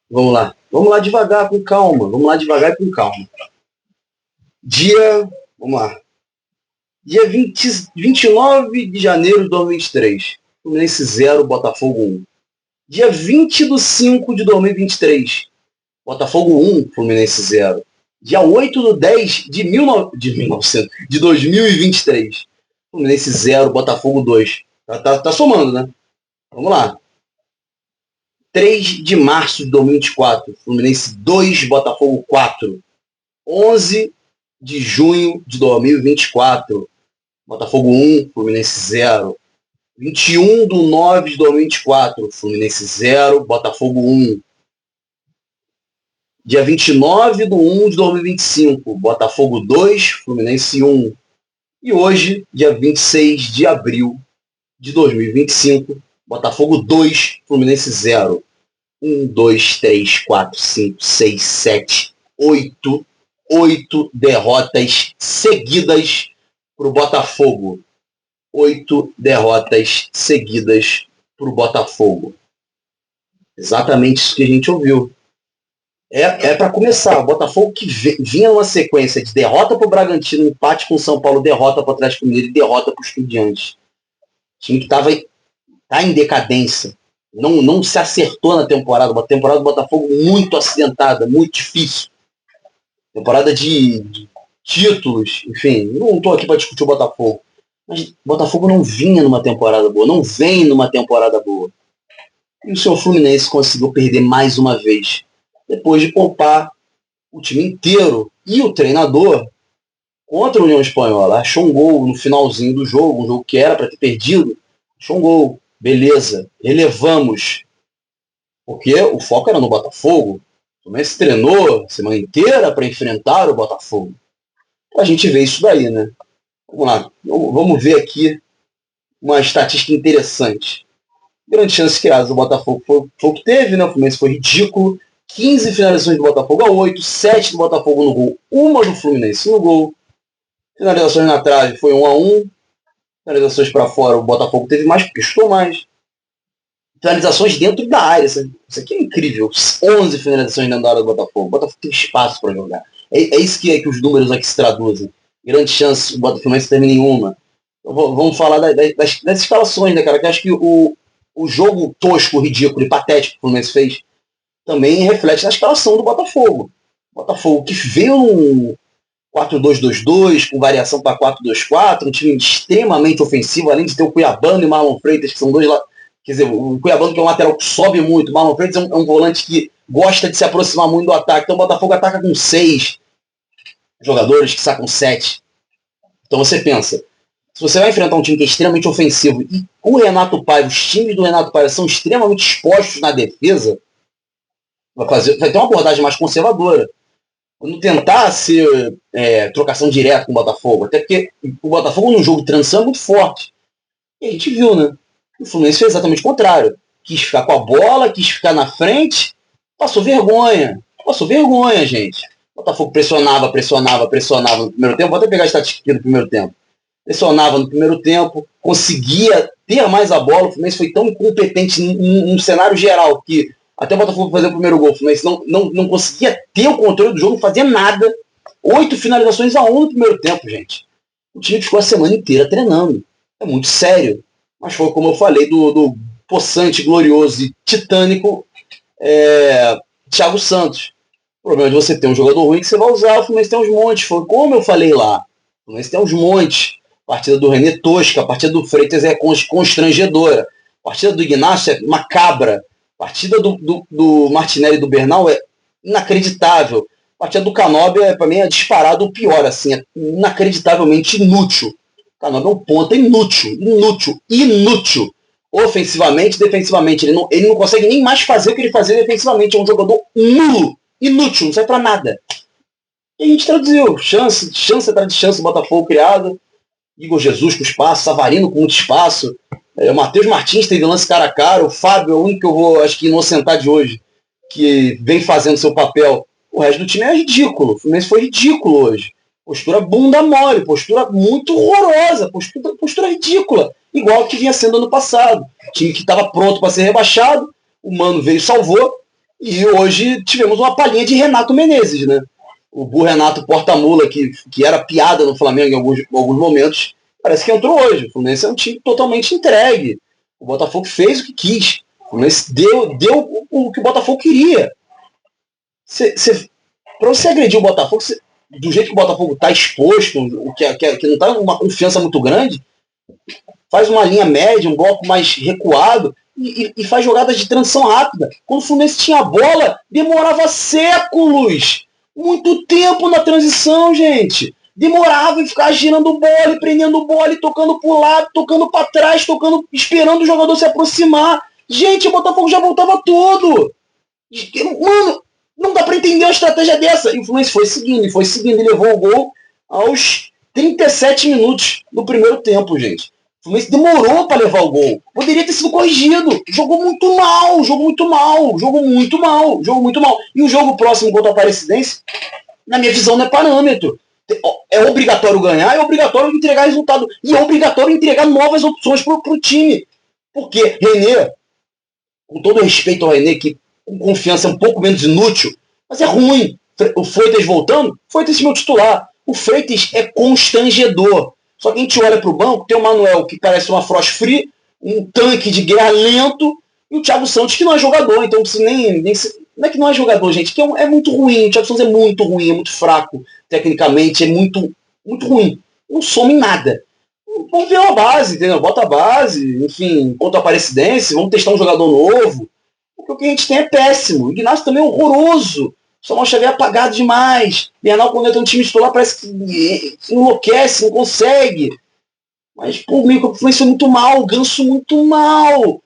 Vamos lá. Vamos lá devagar, com calma. Vamos lá devagar e com calma. Vamos lá. Dia 29 de janeiro de 2023. Fluminense 0, Botafogo 1. Dia 20/5 de 2023. Botafogo 1, Fluminense 0. Dia 8/10 de 2023. Fluminense 0, Botafogo 2. Tá somando, né? Vamos lá. 3 de março de 2024. Fluminense 2, Botafogo 4. 11 de junho de 2024. Botafogo 1, Fluminense 0. 21/9 de 2024. Fluminense 0, Botafogo 1. Dia 29/1 de 2025. Botafogo 2, Fluminense 1. E hoje, dia 26 de abril de 2025. Botafogo 2, Fluminense 0. 1, 2, 3, 4, 5, 6, 7, 8. 8 derrotas seguidas para o Botafogo. 8 derrotas seguidas para o Botafogo. Exatamente isso que a gente ouviu. É para começar. O Botafogo que vinha numa sequência de derrota para o Bragantino, empate com o São Paulo, derrota para o Atlético Mineiro e derrota para o Estudiantes. O time que tá em decadência. Não se acertou na temporada. Uma temporada do Botafogo muito acidentada, muito difícil. Temporada de títulos, enfim. Não estou aqui para discutir o Botafogo. Mas o Botafogo não vinha numa temporada boa. Não vem numa temporada boa. E o seu Fluminense conseguiu perder mais uma vez. Depois de poupar o time inteiro e o treinador contra a União Espanhola. Achou um gol no finalzinho do jogo, um jogo que era para ter perdido. Achou um gol. Beleza. Relevamos. Porque o foco era no Botafogo. O Fluminense treinou a semana inteira para enfrentar o Botafogo. A gente vê isso daí, né? Vamos lá. Vamos ver aqui uma estatística interessante. Grande chance criada do Botafogo foi o que teve, né? O Fluminense foi ridículo. 15 finalizações do Botafogo a 8, 7 do Botafogo no gol, uma do Fluminense no gol. Finalizações na trave foi 1-1. Finalizações para fora, o Botafogo teve mais, porque chutou mais. Finalizações dentro da área. Isso aqui é incrível. 11 finalizações dentro da área do Botafogo. O Botafogo tem espaço para jogar. É isso que os números aqui se traduzem. Grande chance, o Botafogo não termina em uma. Então, vamos falar das escalações, né, cara? Que acho que o jogo tosco, ridículo e patético que o Fluminense fez também reflete na escalação do Botafogo. O Botafogo que veio num 4-2-2-2, com variação para 4-2-4, um time extremamente ofensivo, além de ter o Cuiabano e o Marlon Freitas, que são dois lá. Quer dizer, o Cuiabano, que é um lateral que sobe muito, o Marlon Freitas é um volante que gosta de se aproximar muito do ataque. Então o Botafogo ataca com 6 jogadores, que sacam 7. Então você pensa, se você vai enfrentar um time que é extremamente ofensivo e o Renato Paiva, os times do Renato Paiva são extremamente expostos na defesa, vai ter uma abordagem mais conservadora. Não tentar ser trocação direta com o Botafogo, até porque o Botafogo no jogo de transição é muito forte. E a gente viu, né? O Fluminense fez exatamente o contrário. Quis ficar com a bola, quis ficar na frente, passou vergonha, gente. O Botafogo pressionava no primeiro tempo. Vou até pegar a estatística do primeiro tempo. Pressionava no primeiro tempo, conseguia ter mais a bola. O Fluminense foi tão incompetente num cenário geral que até o Botafogo fazer o primeiro gol. O Fluminense não conseguia ter o controle do jogo, não fazia nada. 8 finalizações a 1 no primeiro tempo, gente. O time ficou a semana inteira treinando. É muito sério. Mas foi como eu falei do possante, glorioso e titânico Thiago Santos. O problema de você ter um jogador ruim que você vai usar. O Fluminense tem uns montes. Foi como eu falei lá. O Fluminense tem uns montes. A partida do René tosca. A partida do Freitas é constrangedora. A partida do Ignacio é macabra. A partida do Martinelli e do Bernal é inacreditável. A partida do Canóbia, para mim, é disparado o pior. Assim, é inacreditavelmente inútil. O Canóbia é um ponta inútil. Ofensivamente, defensivamente. Ele não consegue nem mais fazer o que ele fazia defensivamente. É um jogador nulo. Inútil, não serve pra nada. E a gente traduziu. Chance atrás de chance, Botafogo criado. Igor Jesus com espaço, Savarino com muito espaço. O Matheus Martins teve lance cara a cara. O Fábio é o único que eu vou, acho que, inocentar de hoje, que vem fazendo seu papel. O resto do time é ridículo. O Fluminense foi ridículo hoje. Postura bunda mole, postura muito horrorosa, postura ridícula. igual que vinha sendo ano passado. Time que estava pronto para ser rebaixado, o Mano veio e salvou, e hoje tivemos uma palhinha de Renato Menezes, né? O burro Renato Porta-Mula, que era piada no Flamengo em alguns momentos, parece que entrou hoje. O Fluminense é um time totalmente entregue. O Botafogo fez o que quis. O Fluminense deu o que o Botafogo queria. Para você agredir o Botafogo, do jeito que o Botafogo está exposto, que não está uma confiança muito grande, faz uma linha média, um bloco mais recuado e faz jogadas de transição rápida. Quando o Fluminense tinha a bola, demorava séculos. Muito tempo na transição, gente. Demorava e ficava girando bola, prendendo bola, tocando pro lado, tocando para trás, esperando o jogador se aproximar. Gente, o Botafogo já voltava todo. Mano, não dá para entender uma estratégia dessa. E o Fluminense foi seguindo e levou o gol aos 37 minutos do primeiro tempo, gente. O Fluminense demorou para levar o gol. Poderia ter sido corrigido. Jogou muito mal. E o jogo próximo contra a Aparecidense, na minha visão, não é parâmetro. É obrigatório ganhar, é obrigatório entregar resultado. E é obrigatório entregar novas opções para o time. Porque René, com todo respeito ao René, que com confiança é um pouco menos inútil, mas é ruim. O Freitas voltando, Freitas é meu titular. O Freitas é constrangedor. Só que a gente olha para o banco, tem o Manuel, que parece uma frost free, um tanque de guerra lento, e o Thiago Santos, que não é jogador, então não precisa nem não é que não é jogador, gente, que é muito ruim. O Thiago Santos é muito ruim, é muito fraco, tecnicamente, é muito, muito ruim. Não soma em nada. Vamos ver a base, entendeu? Bota a base, enfim, contra a Aparecidense, vamos testar um jogador novo. Porque o que a gente tem é péssimo. O Ignacio também é horroroso. Samuel Xavier é apagado demais. Bernal, quando entra no time titular, parece que enlouquece, não consegue. Mas, pô, o meio campo influenciou muito mal, o Ganso muito mal.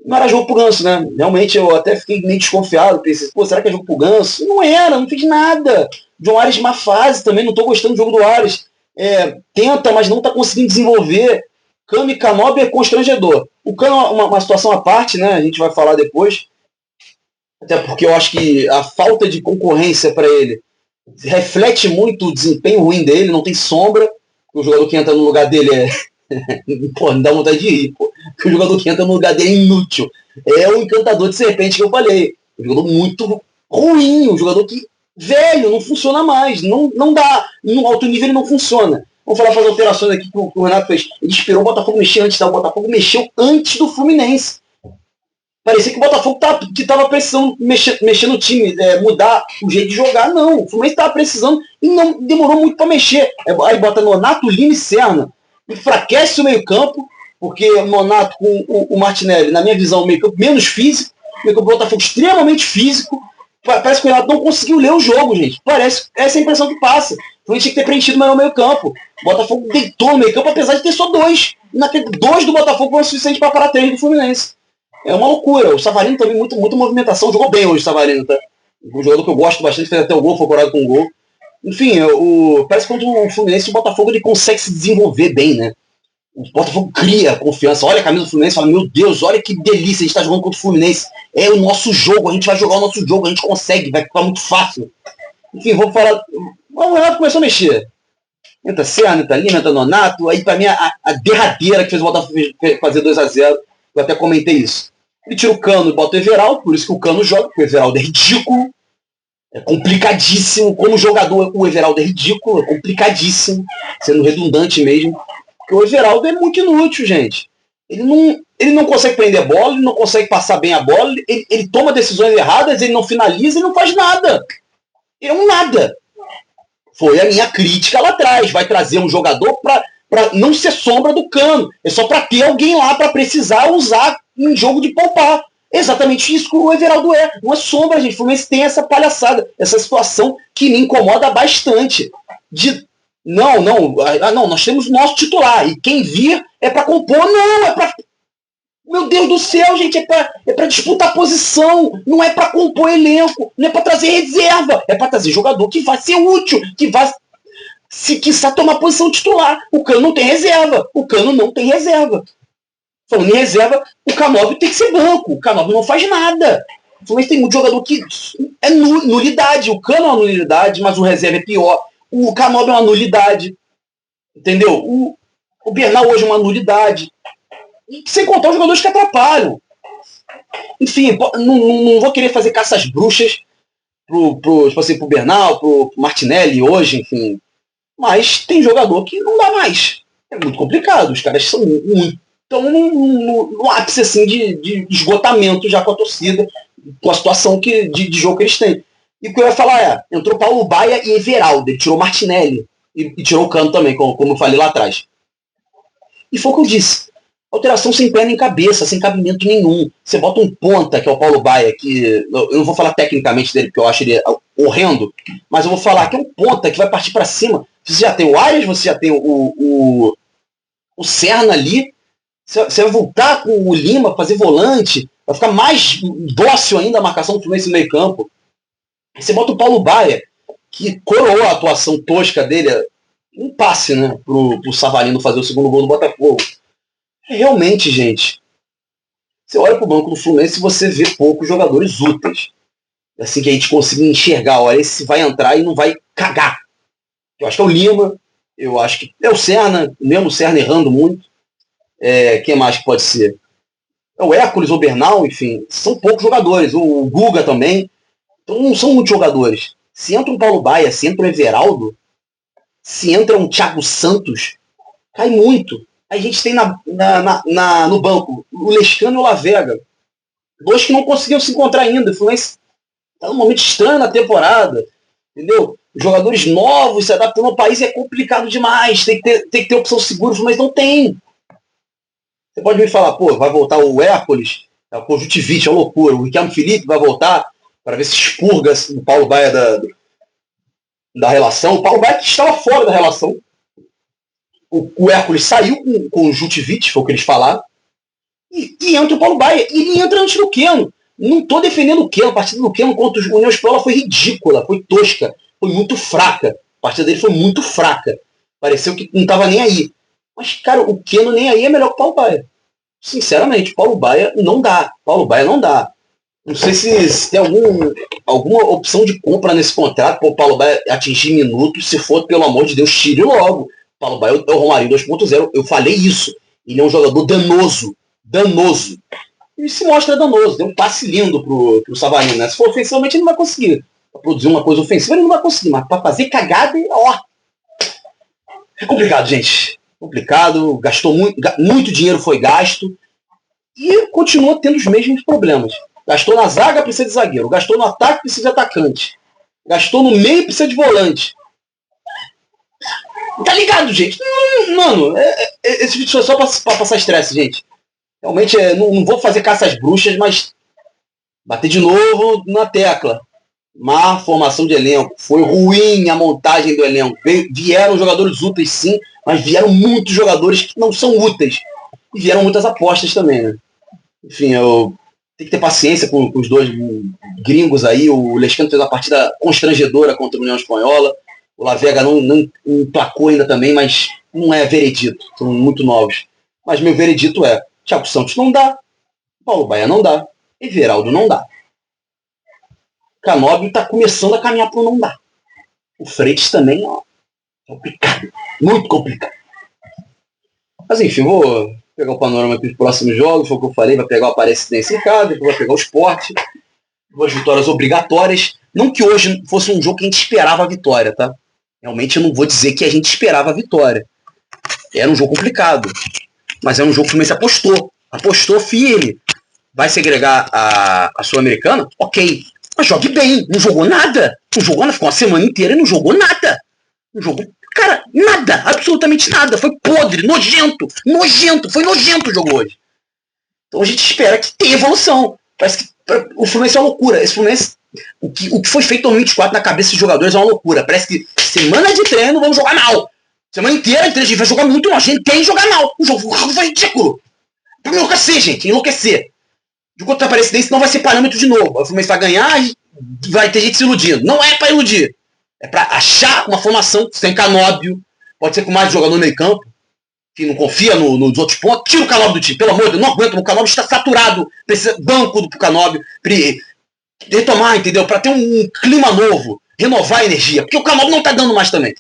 Não era jogo pro Ganso, né? Realmente eu até fiquei meio desconfiado. Pensei, pô, será que é jogo pro Ganso? Não era, não fez nada. John Ares, má fase também, não tô gostando do jogo do Ares. Tenta, mas não tá conseguindo desenvolver. Cano e Canóbio é constrangedor. O Cano é uma situação à parte, né? A gente vai falar depois. Até porque eu acho que a falta de concorrência para ele reflete muito o desempenho ruim dele, não tem sombra. O jogador que entra no lugar dele pô, não dá vontade de rir, pô. O jogador que entra no lugar dele é inútil. É o encantador de serpente que eu falei. Um jogador muito ruim, um jogador que, velho, não funciona mais. Não dá. No alto nível ele não funciona. Vamos falar para as alterações aqui que o Renato fez. Ele esperou o Botafogo mexer antes, tá? O Botafogo mexeu antes do Fluminense. Parecia que o Botafogo estava precisando mexer no time, mudar o jeito de jogar. Não, o Fluminense estava precisando e não demorou muito para mexer. Aí bota Nonato, Lima e Serna. Enfraquece o meio-campo, porque o Nonato com o Martinelli, na minha visão, o meio-campo menos físico. O meio-campo do Botafogo extremamente físico. Parece que o Renato não conseguiu ler o jogo, gente. Essa é a impressão que passa. O Fluminense tinha que ter preenchido mais o meio-campo. O Botafogo deitou no meio-campo, apesar de ter só dois. Naquele 2 do Botafogo foi o suficiente para parar 3 do Fluminense. É uma loucura. O Savarino também, muita movimentação. Jogou bem hoje o Savarino, tá? Um jogador que eu gosto bastante, fez até o gol, foi corado com o gol. Enfim, parece que contra o Fluminense, o Botafogo ele consegue se desenvolver bem, né? O Botafogo cria confiança. Olha a camisa do Fluminense e fala, meu Deus, olha que delícia, a gente tá jogando contra o Fluminense. É o nosso jogo, a gente vai jogar o nosso jogo, a gente consegue, vai ficar muito fácil. Enfim, vamos falar... O Renato começou a mexer. Entra Serna, entra Lima, entra Nonato. Aí pra mim a derradeira que fez o Botafogo fazer 2-0. Eu até comentei isso. Ele tira o Cano e bota o Everaldo, por isso que o Cano joga, porque o Everaldo é ridículo, é complicadíssimo. Como jogador, o Everaldo é ridículo, é complicadíssimo, sendo redundante mesmo. Porque o Everaldo é muito inútil, gente. Ele não consegue prender a bola, ele não consegue passar bem a bola, ele toma decisões erradas, ele não finaliza, ele não faz nada. Ele é um nada. Foi a minha crítica lá atrás. Vai trazer um jogador para não ser sombra do Cano. É só para ter alguém lá para precisar usar em jogo de poupar. Exatamente isso que o Everaldo é. Não é sombra, gente. O Fluminense tem essa palhaçada, essa situação que me incomoda bastante. Não, nós temos nosso titular. E quem vir é para compor. Não, é para... Meu Deus do céu, gente, é pra disputar posição. Não é para compor elenco. Não é para trazer reserva. É para trazer jogador que vai ser útil, que vai... se quiser tomar posição titular. O Cano não tem reserva. Falando em reserva, o Canóbio tem que ser banco. O Canóbio não faz nada. O Fluminense tem muito jogador que é nulidade. O Cano é uma nulidade, mas o reserva é pior. O Canóbio é uma nulidade. Entendeu? O Bernal hoje é uma nulidade. E sem contar os jogadores que atrapalham. Enfim, não vou querer fazer caças bruxas tipo assim, pro Bernal, pro Martinelli hoje, enfim. Mas tem jogador que não dá mais. É muito complicado. Os caras são muito. Estão no ápice assim, de esgotamento já com a torcida, com a situação de jogo que eles têm. E o que eu ia falar entrou Paulo Baia e Everaldo. Ele tirou Martinelli e tirou o Cano também, como eu falei lá atrás. E foi o que eu disse. Alteração sem pé nem cabeça, sem cabimento nenhum. Você bota um ponta, que é o Paulo Baia, que eu não vou falar tecnicamente dele, porque eu acho ele horrendo, mas eu vou falar que é um ponta que vai partir para cima. Você já tem o Arias, você já tem o Serna ali, você vai voltar com o Lima, fazer volante, vai ficar mais dócil ainda a marcação do Fluminense no meio campo. Você bota o Paulo Baia, que coroou a atuação tosca dele, um passe, né, pro Savarino fazer o segundo gol do Botafogo. Realmente, gente, você olha pro banco do Fluminense e você vê poucos jogadores úteis. Assim que a gente consiga enxergar, olha, esse vai entrar e não vai cagar. Eu acho que é o Lima, eu acho que é o Serna, mesmo o Serna errando muito. Quem mais que pode ser? É o Hércules ou Bernal, enfim, são poucos jogadores. O Guga também. Então não são muitos jogadores. Se entra um Paulo Baia, se entra um Everaldo, se entra um Thiago Santos, cai muito. A gente tem no banco o Lescano e o Lavega. Dois que não conseguiram se encontrar ainda. O Fluminense está num momento estranho na temporada. Entendeu? Jogadores novos se adaptando ao país é complicado demais. Tem que ter opção segura, mas não tem. Você pode me falar, pô, vai voltar o Hércules, o Conjuntivite, é uma loucura. O Ricardo Felipe vai voltar para ver se expurga o Paulo Baia da relação. O Paulo Baia que estava fora da relação. O Hércules saiu com o Conjuntivite, foi o que eles falaram. E entra o Paulo Baia. E ele entra antes do Keno. Não estou defendendo o Keno. A partida do Keno contra o União Espanhola foi ridícula, foi tosca, foi muito fraca. A partida dele foi muito fraca. Pareceu que não estava nem aí. Mas, cara, o Keno nem aí é melhor que o Paulo Baia. Sinceramente, Paulo Baia não dá. Paulo Baia não dá. Não sei se tem alguma opção de compra nesse contrato para o Paulo Baia atingir minutos. Se for, pelo amor de Deus, tire logo. Paulo Baia é o Romarinho 2.0. Eu falei isso. Ele é um jogador danoso. Danoso. E se mostra danoso. Deu um passe lindo pro Savarino, né? Se for ofensivamente, ele não vai conseguir. Pra produzir uma coisa ofensiva, ele não vai conseguir. Mas pra fazer cagada, ó. É complicado, gente. Complicado. Gastou muito dinheiro foi gasto. E continua tendo os mesmos problemas. Gastou na zaga, precisa de zagueiro. Gastou no ataque, precisa de atacante. Gastou no meio, precisa de volante. Tá ligado, gente? Mano, esse vídeo é só pra passar estresse, gente. Realmente, não vou fazer caça às bruxas, mas bater de novo na tecla. Má formação de elenco. Foi ruim a montagem do elenco. Vieram jogadores úteis, sim, mas vieram muitos jogadores que não são úteis. E vieram muitas apostas também, né? Enfim, eu tenho que ter paciência com os dois gringos aí. O Lescano fez uma partida constrangedora contra a União Espanhola. O Lavega não emplacou ainda também, mas não é veredito. São muito novos. Mas meu veredito é: Thiago Santos não dá, Paulo Baia não dá, Everaldo não dá. Canóbio está começando a caminhar para o não dá. O Freitas também, ó, complicado, muito complicado. Mas enfim, vou pegar o panorama aqui dos próximos jogos. Foi o que eu falei: vai pegar o Aparecidense em casa, depois vai pegar o Sport. Duas vitórias obrigatórias. Não que hoje fosse um jogo que a gente esperava a vitória, tá? Realmente eu não vou dizer que a gente esperava a vitória. Era um jogo complicado. Mas é um jogo que o Fluminense apostou. Apostou firme. Vai segregar a Sul-Americana? Ok. Mas jogue bem. Não jogou nada. Não jogou nada. Ficou uma semana inteira e não jogou nada. Não jogou, cara, nada. Absolutamente nada. Foi podre, nojento. Nojento. Foi nojento o jogo hoje. Então a gente espera que tenha evolução. Parece que o Fluminense é uma loucura. Esse Fluminense, o que foi feito em 2024 na cabeça dos jogadores é uma loucura. Parece que semana de treino vamos jogar mal. Semana inteira a gente vai jogar muito mal. A gente tem que jogar mal. O jogo foi ridículo. Pra enlouquecer, gente. Enlouquecer. De quanto a Aparecidense não vai ser parâmetro de novo. O Fluminense vai ganhar e vai ter gente se iludindo. Não é pra iludir. É pra achar uma formação sem Canóbio. Pode ser com mais jogador no meio campo, que não confia nos outros pontos. Tira o Canóbio do time. Pelo amor de Deus, não aguento. O Canóbio está saturado. Precisa banco do Canóbio. Retomar, entendeu? Pra ter um clima novo. Renovar a energia. Porque o Canóbio não tá dando mais também.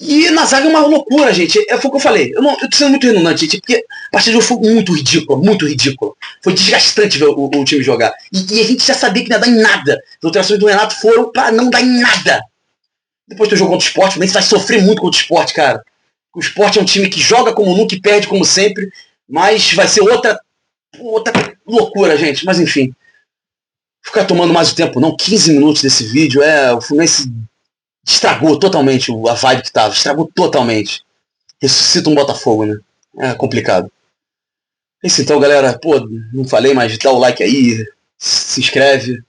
E na zaga é uma loucura, gente. Foi o que eu falei. Eu tô sendo muito redundante, gente, porque a partida de hoje foi muito ridícula, muito ridícula. Foi desgastante ver o time jogar. E a gente já sabia que não ia dar em nada. As alterações do Renato foram pra não dar em nada. Depois do jogo contra o Sport, o Mendes vai sofrer muito contra o Sport, cara. O Sport é um time que joga como nunca e perde como sempre, mas vai ser outra loucura, gente. Mas enfim. Ficar tomando mais o tempo, não. 15 minutos desse vídeo. O Fluminense estragou totalmente a vibe que tava. Estragou totalmente. Ressuscita um Botafogo, né? É complicado. É isso então, galera. Pô, não falei, mas dá o like aí. Se inscreve.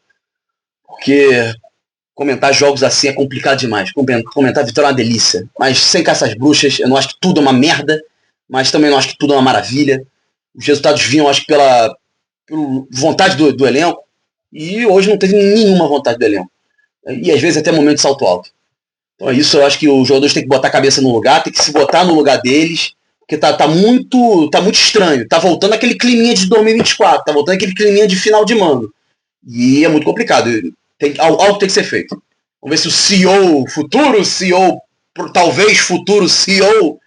Porque comentar jogos assim é complicado demais. Comentar vitória é uma delícia. Mas sem caça às bruxas, eu não acho que tudo é uma merda. Mas também não acho que tudo é uma maravilha. Os resultados vinham, acho que pela vontade do elenco. E hoje não teve nenhuma vontade do elenco. E às vezes até momento de salto alto. Então é isso, eu acho que os jogadores têm que botar a cabeça no lugar, tem que se botar no lugar deles, porque tá muito estranho. Tá voltando aquele climinha de 2024, tá voltando aquele climinha de final de mano. E é muito complicado. Algo tem que ser feito. Vamos ver se o CEO, futuro CEO, talvez futuro CEO,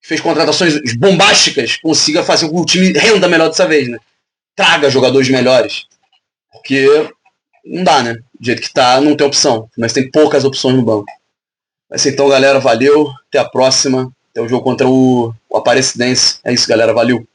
que fez contratações bombásticas, consiga fazer com que o time renda melhor dessa vez, né? Traga jogadores melhores. Porque não dá, né? Do jeito que tá, não tem opção. Mas tem poucas opções no banco. Mas então, galera, valeu. Até a próxima. Até o jogo contra o Aparecidense. É isso, galera. Valeu.